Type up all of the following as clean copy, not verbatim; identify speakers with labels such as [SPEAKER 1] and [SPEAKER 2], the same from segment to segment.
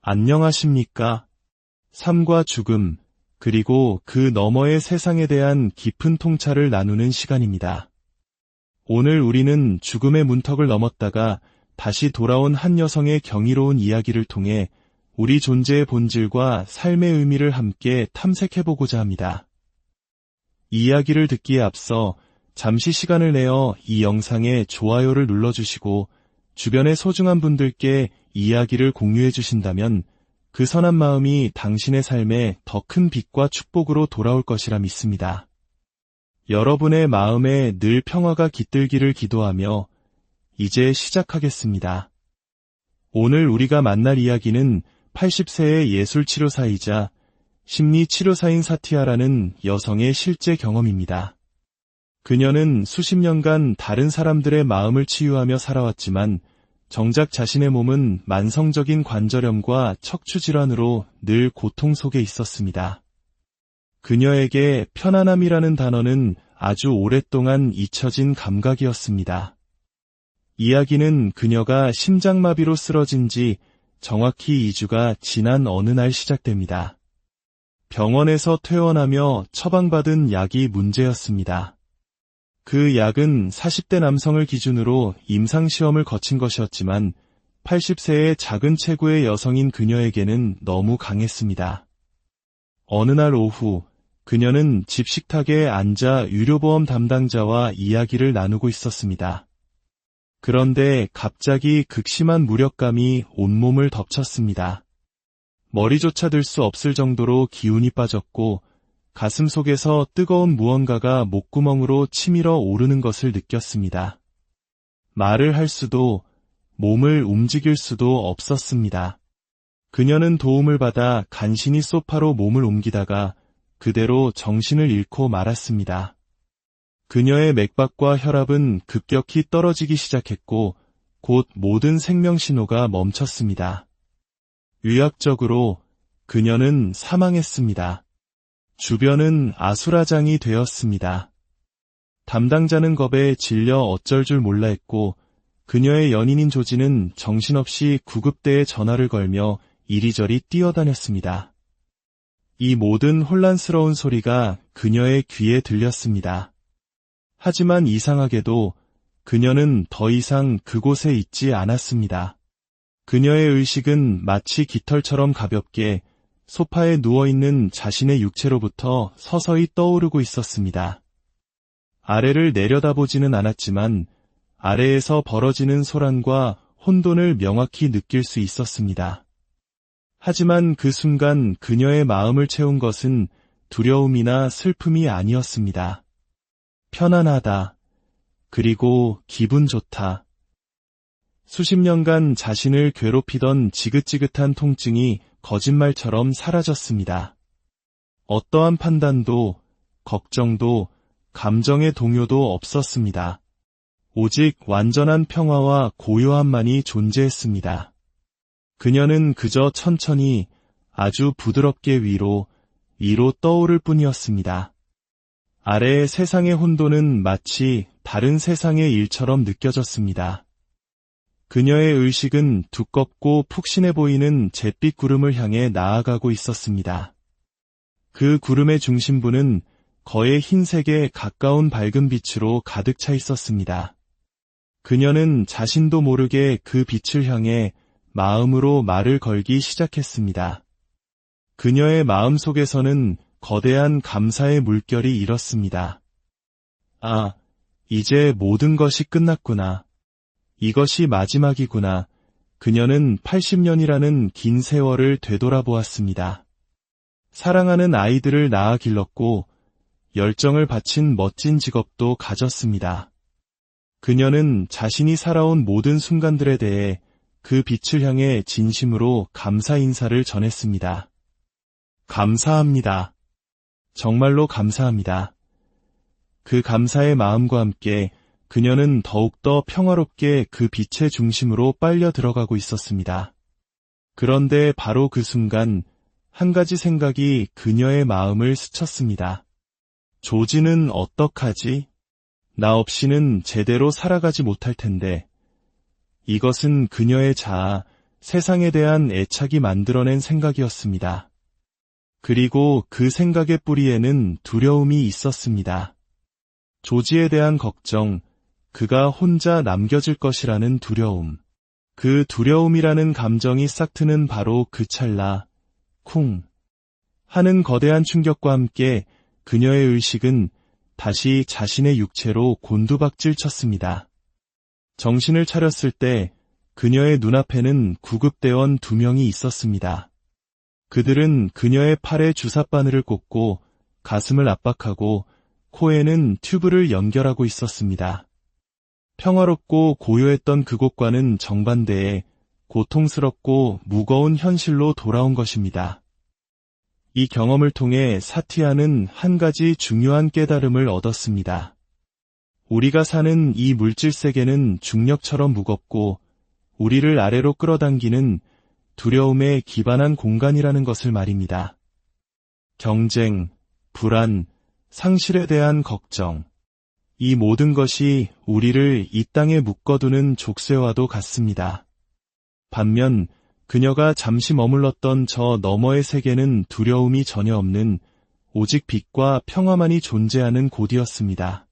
[SPEAKER 1] 안녕하십니까? 삶과 죽음, 그리고 그 너머의 세상에 대한 깊은 통찰을 나누는 시간입니다. 오늘 우리는 죽음의 문턱을 넘었다가 다시 돌아온 한 여성의 경이로운 이야기를 통해 우리 존재의 본질과 삶의 의미를 함께 탐색해보고자 합니다. 이 이야기를 듣기에 앞서 잠시 시간을 내어 이 영상에 좋아요를 눌러주시고 주변의 소중한 분들께 이 이야기를 공유해 주신다면 그 선한 마음이 당신의 삶에 더 큰 빛과 축복으로 돌아올 것이라 믿습니다. 여러분의 마음에 늘 평화가 깃들기를 기도하며 이제 시작하겠습니다. 오늘 우리가 만날 이야기는 80세의 예술치료사이자 심리치료사인 사티아라는 여성의 실제 경험입니다. 그녀는 수십 년간 다른 사람들의 마음을 치유하며 살아왔지만 정작 자신의 몸은 만성적인 관절염과 척추질환으로 늘 고통 속에 있었습니다. 그녀에게 편안함이라는 단어는 아주 오랫동안 잊혀진 감각이었습니다. 이야기는 그녀가 심장마비로 쓰러진 지 정확히 2주가 지난 어느 날 시작됩니다. 병원에서 퇴원하며 처방받은 약이 문제였습니다. 그 약은 40대 남성을 기준으로 임상시험을 거친 것이었지만 80세의 작은 체구의 여성인 그녀에게는 너무 강했습니다. 어느 날 오후 그녀는 집 식탁에 앉아 유료보험 담당자와 이야기를 나누고 있었습니다. 그런데 갑자기 극심한 무력감이 온몸을 덮쳤습니다. 머리조차 들 수 없을 정도로 기운이 빠졌고 가슴 속에서 뜨거운 무언가가 목구멍으로 치밀어 오르는 것을 느꼈습니다. 말을 할 수도, 몸을 움직일 수도 없었습니다. 그녀는 도움을 받아 간신히 소파로 몸을 옮기다가 그대로 정신을 잃고 말았습니다. 그녀의 맥박과 혈압은 급격히 떨어지기 시작했고 곧 모든 생명신호가 멈췄습니다. 의학적으로 그녀는 사망했습니다. 주변은 아수라장이 되었습니다. 담당자는 겁에 질려 어쩔 줄 몰라 했고 그녀의 연인인 조지는 정신없이 구급대에 전화를 걸며 이리저리 뛰어다녔습니다. 이 모든 혼란스러운 소리가 그녀의 귀에 들렸습니다. 하지만 이상하게도 그녀는 더 이상 그곳에 있지 않았습니다. 그녀의 의식은 마치 깃털처럼 가볍게 소파에 누워있는 자신의 육체로부터 서서히 떠오르고 있었습니다. 아래를 내려다보지는 않았지만 아래에서 벌어지는 소란과 혼돈을 명확히 느낄 수 있었습니다. 하지만 그 순간 그녀의 마음을 채운 것은 두려움이나 슬픔이 아니었습니다. 편안하다. 그리고 기분 좋다. 수십 년간 자신을 괴롭히던 지긋지긋한 통증이 거짓말처럼 사라졌습니다. 어떠한 판단도, 걱정도, 감정의 동요도 없었습니다. 오직 완전한 평화와 고요함만이 존재했습니다. 그녀는 그저 천천히 아주 부드럽게 위로 떠오를 뿐이었습니다. 아래의 세상의 혼돈은 마치 다른 세상의 일처럼 느껴졌습니다. 그녀의 의식은 두껍고 푹신해 보이는 잿빛 구름을 향해 나아가고 있었습니다. 그 구름의 중심부는 거의 흰색에 가까운 밝은 빛으로 가득 차 있었습니다. 그녀는 자신도 모르게 그 빛을 향해 마음으로 말을 걸기 시작했습니다. 그녀의 마음 속에서는 거대한 감사의 물결이 일었습니다. 아, 이제 모든 것이 끝났구나. 이것이 마지막이구나. 그녀는 80년이라는 긴 세월을 되돌아보았습니다. 사랑하는 아이들을 낳아 길렀고 열정을 바친 멋진 직업도 가졌습니다. 그녀는 자신이 살아온 모든 순간들에 대해 그 빛을 향해 진심으로 감사 인사를 전했습니다. 감사합니다. 정말로 감사합니다. 그 감사의 마음과 함께 그녀는 더욱더 평화롭게 그 빛의 중심으로 빨려 들어가고 있었습니다. 그런데 바로 그 순간 한 가지 생각이 그녀의 마음을 스쳤습니다. 조지는 어떡하지? 나 없이는 제대로 살아가지 못할 텐데. 이것은 그녀의 자아, 세상에 대한 애착이 만들어낸 생각이었습니다. 그리고 그 생각의 뿌리에는 두려움이 있었습니다. 조지에 대한 걱정, 그가 혼자 남겨질 것이라는 두려움. 그 두려움이라는 감정이 싹트는 바로 그 찰나, 쿵 하는 거대한 충격과 함께 그녀의 의식은 다시 자신의 육체로 곤두박질 쳤습니다. 정신을 차렸을 때 그녀의 눈앞에는 구급대원 2명이 있었습니다. 그들은 그녀의 팔에 주사바늘을 꽂고 가슴을 압박하고 코에는 튜브를 연결하고 있었습니다. 평화롭고 고요했던 그곳과는 정반대의 고통스럽고 무거운 현실로 돌아온 것입니다. 이 경험을 통해 사티아는 한 가지 중요한 깨달음을 얻었습니다. 우리가 사는 이 물질 세계는 중력처럼 무겁고 우리를 아래로 끌어당기는 두려움에 기반한 공간이라는 것을 말입니다. 경쟁, 불안, 상실에 대한 걱정, 이 모든 것이 우리를 이 땅에 묶어두는 족쇄와도 같습니다. 반면 그녀가 잠시 머물렀던 저 너머의 세계는 두려움이 전혀 없는 오직 빛과 평화만이 존재하는 곳이었습니다.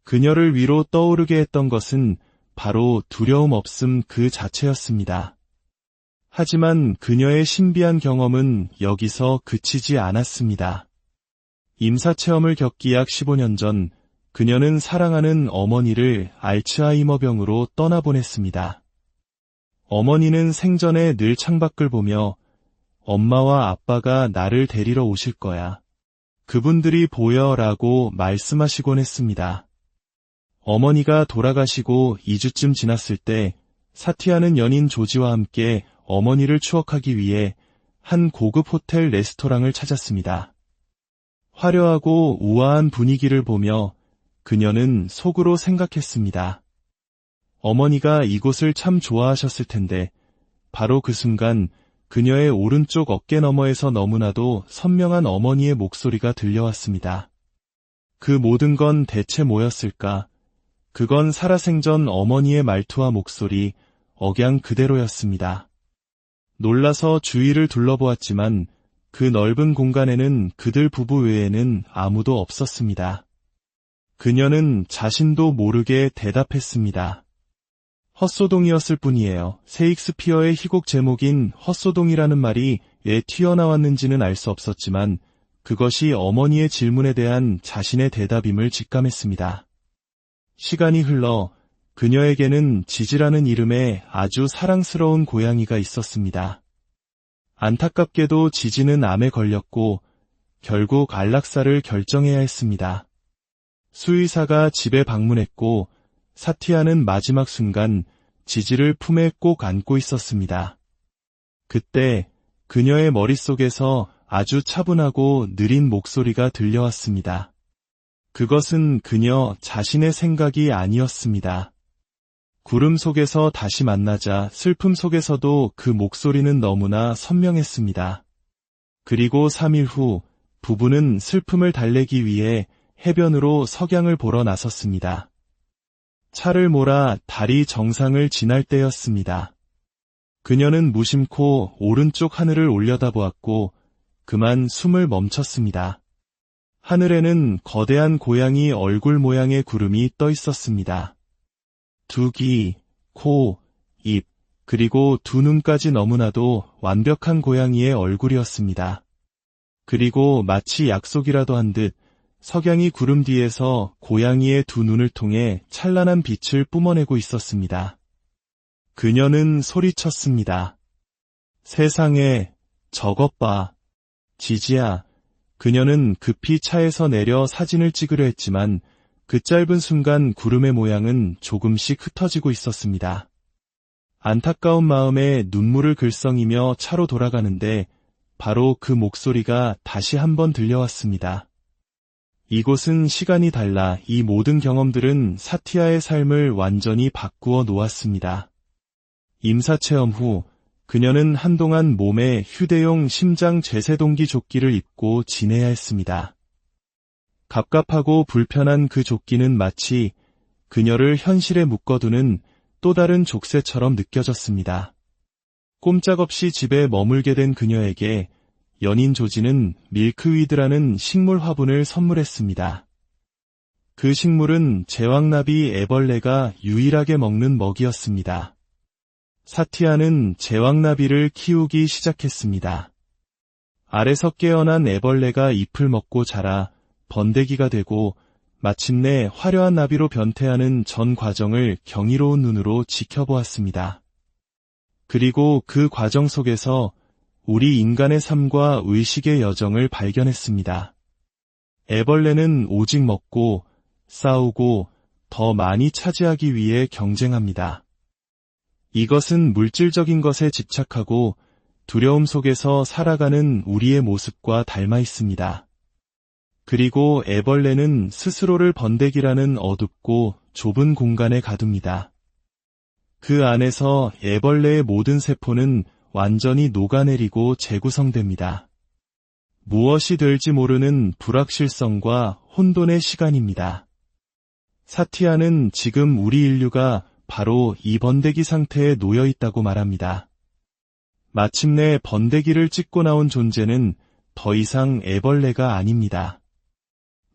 [SPEAKER 1] 그녀를 위로 떠오르게 했던 것은 바로 두려움 없음 그 자체였습니다. 하지만 그녀의 신비한 경험은 여기서 그치지 않았습니다. 임사체험을 겪기 약 15년 전 그녀는 사랑하는 어머니를 알츠하이머병으로 떠나보냈습니다. 어머니는 생전에 늘 창밖을 보며 엄마와 아빠가 나를 데리러 오실 거야. 그분들이 보여라고 말씀하시곤 했습니다. 어머니가 돌아가시고 2주쯤 지났을 때 사티아는 연인 조지와 함께 어머니를 추억하기 위해 한 고급 호텔 레스토랑을 찾았습니다. 화려하고 우아한 분위기를 보며 그녀는 속으로 생각했습니다. 어머니가 이곳을 참 좋아하셨을 텐데 바로 그 순간 그녀의 오른쪽 어깨 너머에서 너무나도 선명한 어머니의 목소리가 들려왔습니다. 그 모든 건 대체 뭐였을까? 그건 살아생전 어머니의 말투와 목소리, 억양 그대로였습니다. 놀라서 주위를 둘러보았지만 그 넓은 공간에는 그들 부부 외에는 아무도 없었습니다. 그녀는 자신도 모르게 대답했습니다. 헛소동이었을 뿐이에요. 셰익스피어의 희곡 제목인 헛소동이라는 말이 왜 튀어나왔는지는 알 수 없었지만 그것이 어머니의 질문에 대한 자신의 대답임을 직감했습니다. 시간이 흘러 그녀에게는 지지라는 이름의 아주 사랑스러운 고양이가 있었습니다. 안타깝게도 지지는 암에 걸렸고 결국 안락사를 결정해야 했습니다. 수의사가 집에 방문했고 사티아는 마지막 순간 지지를 품에 꼭 안고 있었습니다. 그때 그녀의 머릿속에서 아주 차분하고 느린 목소리가 들려왔습니다. 그것은 그녀 자신의 생각이 아니었습니다. 구름 속에서 다시 만나자 슬픔 속에서도 그 목소리는 너무나 선명했습니다. 그리고 3일 후 부부는 슬픔을 달래기 위해 해변으로 석양을 보러 나섰습니다. 차를 몰아 달이 정상을 지날 때였습니다. 그녀는 무심코 오른쪽 하늘을 올려다보았고 그만 숨을 멈췄습니다. 하늘에는 거대한 고양이 얼굴 모양의 구름이 떠 있었습니다. 두 귀, 코, 입, 그리고 두 눈까지 너무나도 완벽한 고양이의 얼굴이었습니다. 그리고 마치 약속이라도 한 듯 석양이 구름 뒤에서 고양이의 두 눈을 통해 찬란한 빛을 뿜어내고 있었습니다. 그녀는 소리쳤습니다. 세상에, 저것 봐. 지지야. 그녀는 급히 차에서 내려 사진을 찍으려 했지만 그 짧은 순간 구름의 모양은 조금씩 흩어지고 있었습니다. 안타까운 마음에 눈물을 글썽이며 차로 돌아가는데 바로 그 목소리가 다시 한번 들려왔습니다. 이곳은 시간이 달라 이 모든 경험들은 사티아의 삶을 완전히 바꾸어 놓았습니다. 임사체험 후 그녀는 한동안 몸에 휴대용 심장 제세동기 조끼를 입고 지내야 했습니다. 갑갑하고 불편한 그 조끼는 마치 그녀를 현실에 묶어두는 또 다른 족쇄처럼 느껴졌습니다. 꼼짝없이 집에 머물게 된 그녀에게 연인 조지는 밀크위드라는 식물 화분을 선물했습니다. 그 식물은 제왕나비 애벌레가 유일하게 먹는 먹이였습니다. 사티아는 제왕나비를 키우기 시작했습니다. 알에서 깨어난 애벌레가 잎을 먹고 자라 번데기가 되고 마침내 화려한 나비로 변태하는 전 과정을 경이로운 눈으로 지켜보았습니다. 그리고 그 과정 속에서 우리 인간의 삶과 의식의 여정을 발견했습니다. 애벌레는 오직 먹고 싸우고 더 많이 차지하기 위해 경쟁합니다. 이것은 물질적인 것에 집착하고 두려움 속에서 살아가는 우리의 모습과 닮아 있습니다. 그리고 애벌레는 스스로를 번데기라는 어둡고 좁은 공간에 가둡니다. 그 안에서 애벌레의 모든 세포는 완전히 녹아내리고 재구성됩니다. 무엇이 될지 모르는 불확실성과 혼돈의 시간입니다. 사티아는 지금 우리 인류가 바로 이 번데기 상태에 놓여 있다고 말합니다. 마침내 번데기를 찢고 나온 존재는 더 이상 애벌레가 아닙니다.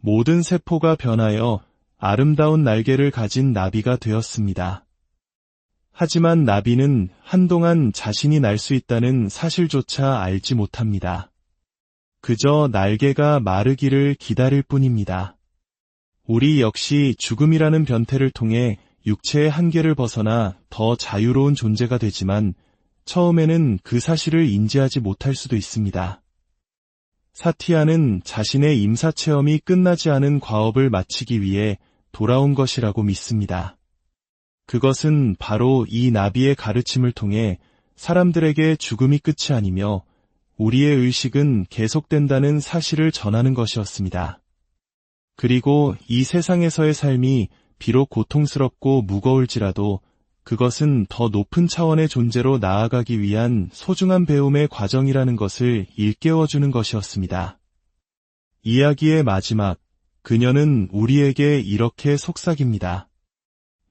[SPEAKER 1] 모든 세포가 변하여 아름다운 날개를 가진 나비가 되었습니다. 하지만 나비는 한동안 자신이 날 수 있다는 사실조차 알지 못합니다. 그저 날개가 마르기를 기다릴 뿐입니다. 우리 역시 죽음이라는 변태를 통해 육체의 한계를 벗어나 더 자유로운 존재가 되지만 처음에는 그 사실을 인지하지 못할 수도 있습니다. 사티아는 자신의 임사체험이 끝나지 않은 과업을 마치기 위해 돌아온 것이라고 믿습니다. 그것은 바로 이 나비의 가르침을 통해 사람들에게 죽음이 끝이 아니며 우리의 의식은 계속된다는 사실을 전하는 것이었습니다. 그리고 이 세상에서의 삶이 비록 고통스럽고 무거울지라도 그것은 더 높은 차원의 존재로 나아가기 위한 소중한 배움의 과정이라는 것을 일깨워주는 것이었습니다. 이야기의 마지막, 그녀는 우리에게 이렇게 속삭입니다.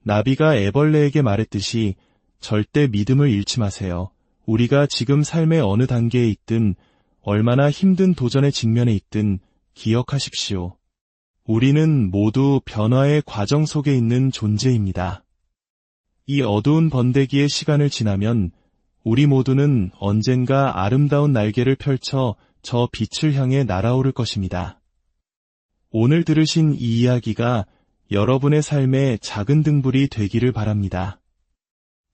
[SPEAKER 1] 나비가 애벌레에게 말했듯이 절대 믿음을 잃지 마세요. 우리가 지금 삶의 어느 단계에 있든 얼마나 힘든 도전에 직면해 있든 기억하십시오. 우리는 모두 변화의 과정 속에 있는 존재입니다. 이 어두운 번데기의 시간을 지나면 우리 모두는 언젠가 아름다운 날개를 펼쳐 저 빛을 향해 날아오를 것입니다. 오늘 들으신 이 이야기가 여러분의 삶의 작은 등불이 되기를 바랍니다.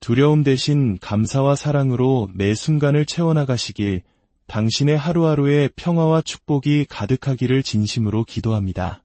[SPEAKER 1] 두려움 대신 감사와 사랑으로 매 순간을 채워나가시길 당신의 하루하루에 평화와 축복이 가득하기를 진심으로 기도합니다.